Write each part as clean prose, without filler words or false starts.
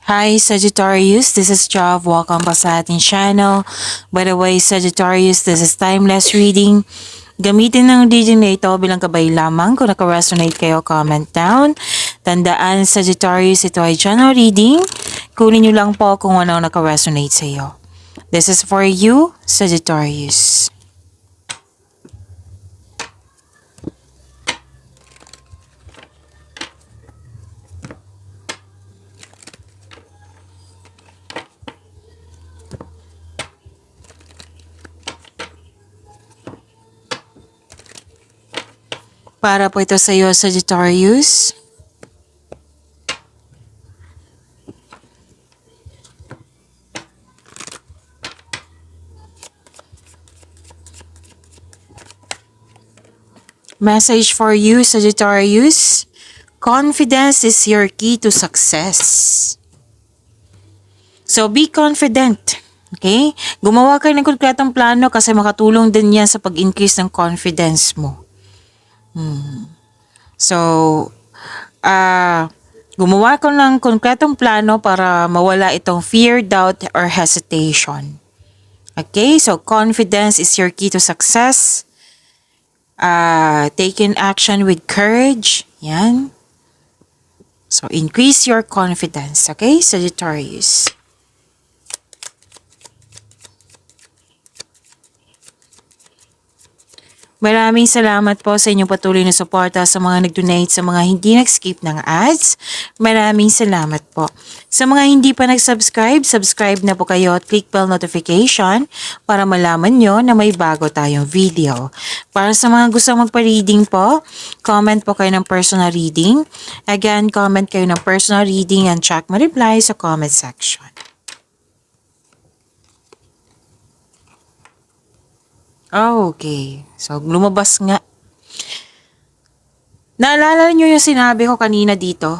Hi Sagittarius, this is Jav. Welcome pa sa ating channel. By the way, Sagittarius, this is timeless reading. Gamitin ng reading na ito bilang gabay lamang. Kung naka-resonate kayo, comment down. Tandaan, Sagittarius, ito ay general reading. Kunin nyo lang po kung ano naka-resonate sa iyo. This is for you, Sagittarius. Para po ito sa iyo, Sagittarius. Message for you, Sagittarius. Confidence is your key to success. So, be confident. Okay? Gumawa kayo ng konkretong plano kasi makatulong din yan sa pag-increase ng confidence mo. So, gumawa ko ng konkretong plano para mawala itong fear, doubt, or hesitation. Okay? So, confidence is your key to success. Taking action with courage. Yan. So, increase your confidence. Okay, Sagittarius? Maraming salamat po sa inyong patuloy na suporta sa mga nag-donate, sa mga hindi nag-skip ng ads. Maraming salamat po. Sa mga hindi pa nag-subscribe, subscribe na po kayo at click bell notification para malaman nyo na may bago tayong video. Para sa mga gusto magpa-reading po, comment po kayo ng personal reading. Again, comment kayo ng personal reading and check my reply sa comment section. Okay. So, lumabas nga. Naalala niyo yung sinabi ko kanina dito?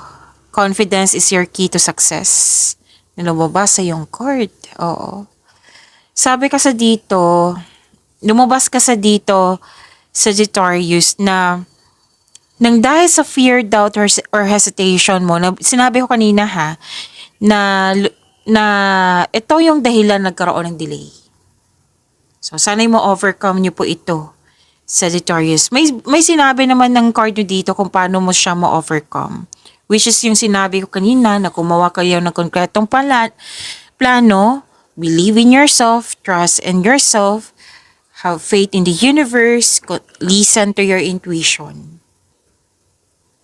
Confidence is your key to success. Lumabas sa yung card. Oo. Sabi ka sa dito, lumabas ka sa dito, Sagittarius, na nang dahil sa fear, doubt, or hesitation mo, na, sinabi ko kanina na ito yung dahilan nagkaroon ng delay. So, sana'y ma-overcome nyo po ito, Sagittarius. May sinabi naman ng card nyo dito kung paano mo siya ma-overcome. Which is yung sinabi ko kanina na gumawa kayo ng konkretong plano, believe in yourself, trust in yourself, have faith in the universe, listen to your intuition.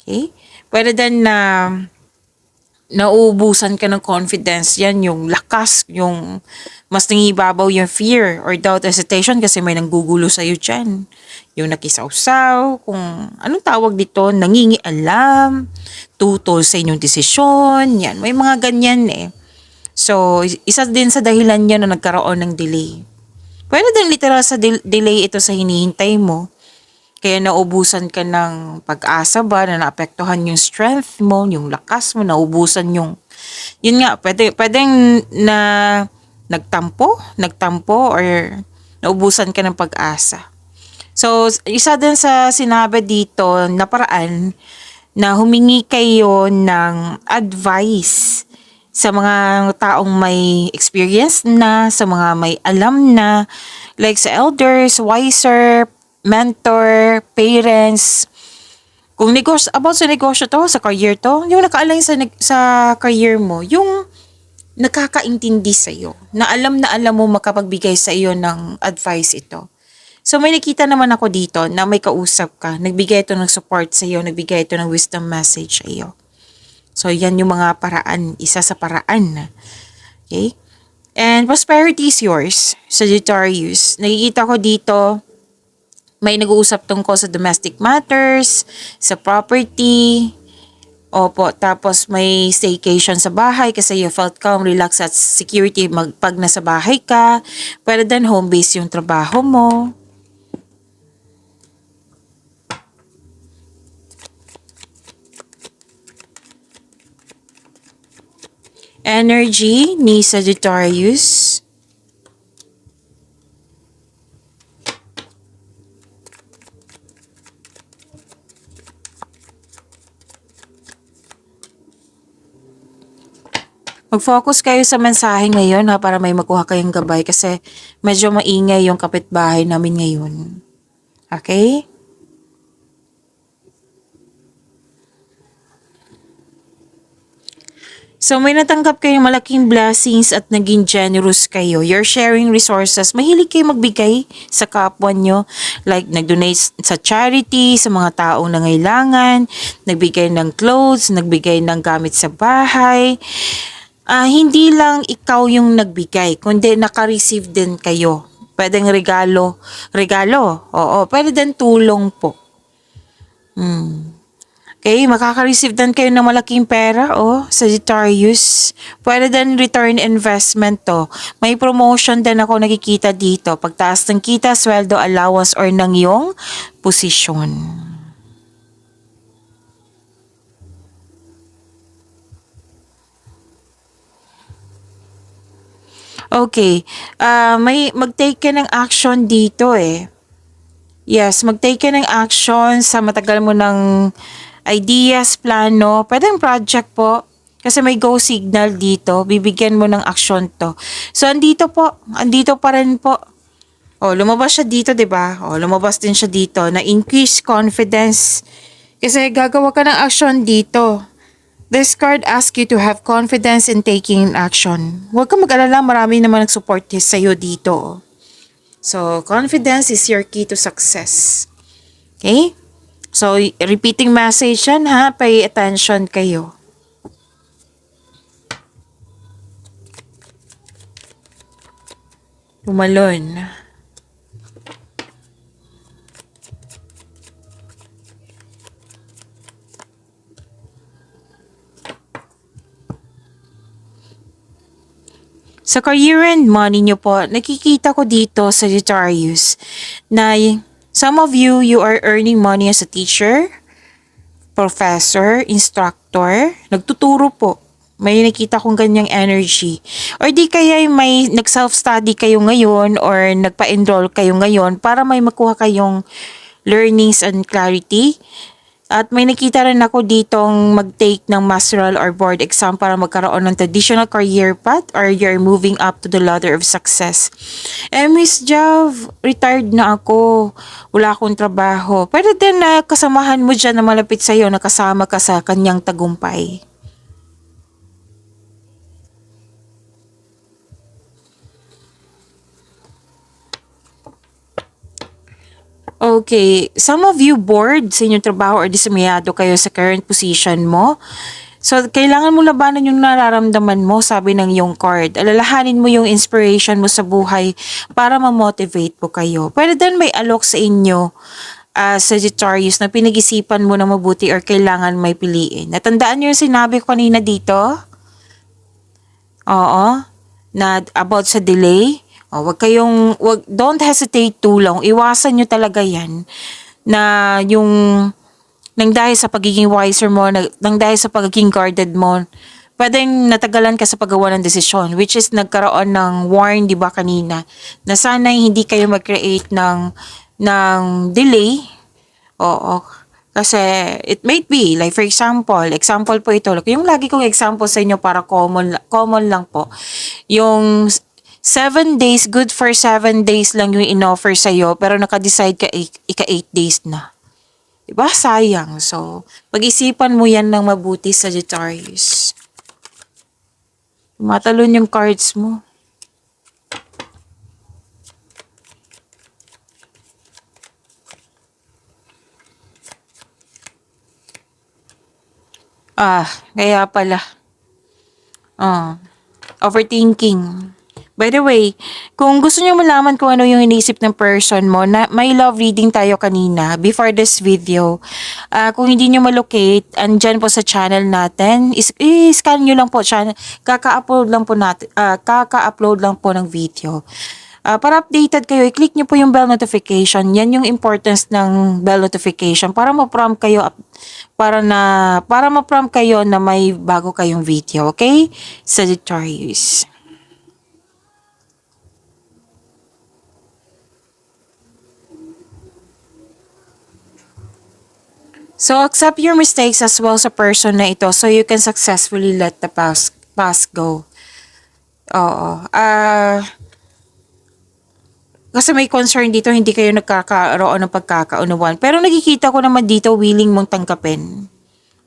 Okay? Pwede din na nauubusan ka ng confidence, yan yung lakas, yung mas nangibabaw yung fear or doubt, hesitation kasi may nanggugulo sa'yo dyan. Yung nakisawsaw, kung anong tawag dito, nangingialam, tutol sa inyong desisyon, yan. May mga ganyan eh. So, isa din sa dahilan yan na nagkaroon ng delay. Pwede din literal sa delay ito sa hinihintay mo. Kaya naubusan ka ng pag-asa ba na naapektuhan yung strength mo, yung lakas mo, naubusan yung, yun nga, pwedeng na nagtampo or naubusan ka ng pag-asa. So, isa din sa sinabi dito na paraan na humingi kayo ng advice sa mga taong may experience na, sa mga may alam na, like sa elders, wiser, mentor, parents. Kung about sa negosyo to, sa career to, yung naka-align sa career mo, yung nakakaintindi sa'yo, na alam mo makapagbigay sa iyo ng advice ito. So may nakita naman ako dito na may kausap ka, nagbigay ito ng support sa iyo, nagbigay ito ng wisdom message sa iyo. So yan yung mga paraan, isa sa paraan. Okay? And prosperity is yours, Sagittarius. Nakikita ko dito, may nag-uusap tungkol sa domestic matters, sa property. Opo, tapos may staycation sa bahay kasi you felt calm, relax at security pag nasa bahay ka. Pwede din home base yung trabaho mo. Energy ni Sagittarius. Mag-focus kayo sa mensahe ngayon ha, para may makuha kayong gabay kasi medyo maingay yung kapitbahay namin ngayon. Okay? So may natanggap kayong malaking blessings at naging generous kayo. You're sharing resources. Mahilig kayo magbigay sa kapwa nyo. Like nag-donate sa charity, sa mga taong nangailangan, nagbigay ng clothes, nagbigay ng gamit sa bahay. Hindi lang ikaw yung nagbigay, kundi naka-receive din kayo. Pwedeng regalo, oo, pwede din tulong po. Okay, makaka-receive din kayo ng malaking pera, Sagittarius. Pwede din return investment to. May promotion din ako nakikita dito. Pagtaas ng kita, sweldo, allowance, or ng iyong posisyon. Okay, may mag-take ka ng action dito eh. Yes, mag-take ka ng action sa matagal mo ng ideas, plano, pwedeng project po. Kasi may go signal dito, bibigyan mo ng action to. So, andito pa rin po. Lumabas siya dito, 'di ba? Lumabas din siya dito na increase confidence. Kasi gagawa ka ng action dito. This card asks you to have confidence in taking action. Huwag kang mag-alala, marami naman nag-support sa'yo dito. So, confidence is your key to success. Okay? So, repeating message yan ha. Pay attention kayo. Tumalon. Sa career and money nyo po, nakikita ko dito sa Sagittarius na some of you, you are earning money as a teacher, professor, instructor, nagtuturo po. May nakita kong ganyang energy. Or di kaya may nag-self-study kayo ngayon or nagpa-enroll kayo ngayon para may makuha kayong learnings and clarity. At may nakita rin ako ditong mag-take ng masteral or board exam para magkaroon ng traditional career path or you're moving up to the ladder of success. Miss Jav, retired na ako. Wala akong trabaho. Pwede din na kasamahan mo dyan na malapit sa'yo na kasama ka sa kanyang tagumpay. Okay, some of you bored sa inyong trabaho or dismayado kayo sa current position mo. So, kailangan mo labanan yung nararamdaman mo, sabi ng yung card. Alalahanin mo yung inspiration mo sa buhay para ma-motivate po kayo. Pwede din may alok sa inyo, Sagittarius, na pinag-isipan mo na mabuti or kailangan may piliin. Natandaan niyo yung sinabi ko kanina dito? Oo, na about sa delay. Don't hesitate too long. Iwasan nyo talaga yan na yung nang dahil sa pagiging wiser mo, nang dahil sa pagiging guarded mo, pwedeng natagalan ka sa paggawa ng desisyon, which is nagkaroon ng warn, di ba kanina, na sana hindi kayo mag-create ng delay. Oo. Kasi it might be, like for example po ito, yung lagi kong example sa inyo para common lang po. Yung 7 days, good for 7 days lang yung in-offer sa'yo, pero naka-decide ka ika 8 days na. Diba? Sayang. So, pag-isipan mo yan ng mabuti, Sagittarius. Tumatalon yung cards mo. Kaya pala. Overthinking. By the way, kung gusto niyo malaman kung ano yung iniisip ng person mo, na may love reading tayo kanina before this video. Kung hindi niyo malocate, andyan po sa channel natin. I-scan niyo lang po channel. Kaka-upload lang po ng video. Para updated kayo, i-click niyo po yung bell notification. Yan yung importance ng bell notification para ma-prompt kayo na may bago kayong video, okay? Sagittarius. So, accept your mistakes as well sa person na ito so you can successfully let the past Pass, go. Oo. Kasi may concern dito, hindi kayo nagkakaroon ng pagkakaunawan. Pero nakikita ko naman dito, willing mong tanggapin.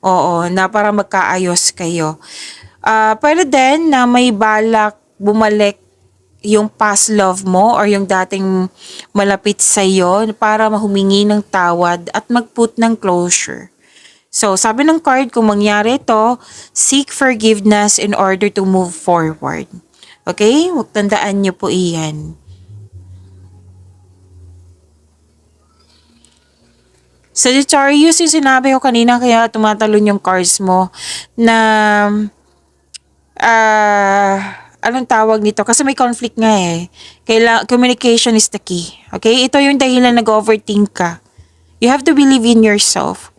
Oo, na para magkaayos kayo. Pwede din na may balak bumalik yung past love mo or yung dating malapit sa iyo para mahumingi ng tawad at mag-put ng closure. So, sabi ng card, kung mangyari ito, seek forgiveness in order to move forward. Okay? Huwag tandaan niyo po iyan. Sagittarius, yung sinabi ko kanina kaya tumatalon yung cards mo na anong tawag nito? Kasi may conflict nga eh. Communication is the key. Okay? Ito yung dahilan nag-overthink ka. You have to believe in yourself.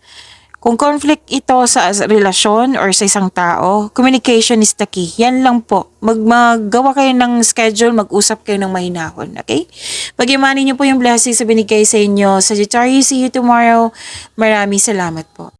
Kung conflict ito sa relasyon or sa isang tao, communication is the key. Yan lang po. Maggawa kayo ng schedule, mag-usap kayo ng mahinahon. Okay? Pag-imanin niyo po yung blessings sa binigay sa inyo. Sagittarius, see you tomorrow. Maraming salamat po.